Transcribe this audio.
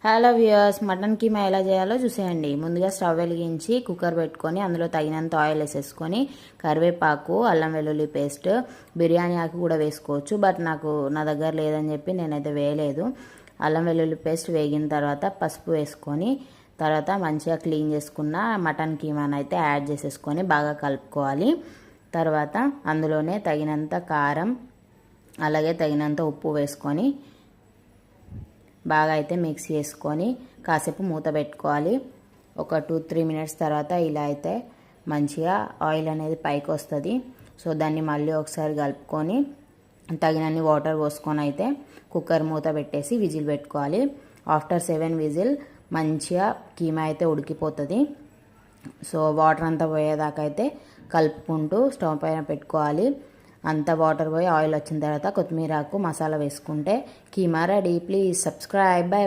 Hello viewers, mutton keema ఎలా చేయాలో చూసేయండి. ముందుగా స్టవ్ వెలిగించి కుక్కర్ పెట్టుకొని అందులో తగినంత ఆయిల్ వేసేసుకొని కరివేపాకు, అల్లం వెల్లుల్లి పేస్ట్, బిర్యానీ ఆకు కూడా వేసుకోవచ్చు. బట్ నా దగ్గర లేదని చెప్పి నేనైతే వేయలేదు. అల్లం వెల్లుల్లి పేస్ట్ వేగిన తర్వాత పసుపు వేసుకొని తర్వాత మంచిగా క్లీన్ చేసుకున్న మటన్ కీమాను అయితే యాడ్ చేసేసుకొని బాగా కలుపుకోవాలి. తర్వాత అందులోనే తగినంత కారం అలాగే తగినంత ఉప్పు వేసుకొని బాగా అయితే మిక్స్ చేసుకొని కాసేపు మూత పెట్టుకోవాలి. ఒక 2-3 మినిట్స్ తర్వాత ఇలా అయితే మంచిగా ఆయిల్ అనేది పైకి వస్తుంది. సో దాన్ని మళ్ళీ ఒకసారి కలుపుకొని తగినన్ని వాటర్ పోసుకొని అయితే కుక్కర్ మూత పెట్టేసి విజిల్ పెట్టుకోవాలి. ఆఫ్టర్ 7 విజిల్ మంచిగా కీమా అయితే ఉడికిపోతుంది. సో వాటర్ అంతా పోయేదాకా అయితే కలుపుకుంటూ స్టవ్ పైన పెట్టుకోవాలి. అంత వాటర్ పోయి ఆయిల్ వచ్చిన తర్వాత కొత్తిమీర ఆకు, మసాలా వేసుకుంటే keema ready. Please subscribe. By.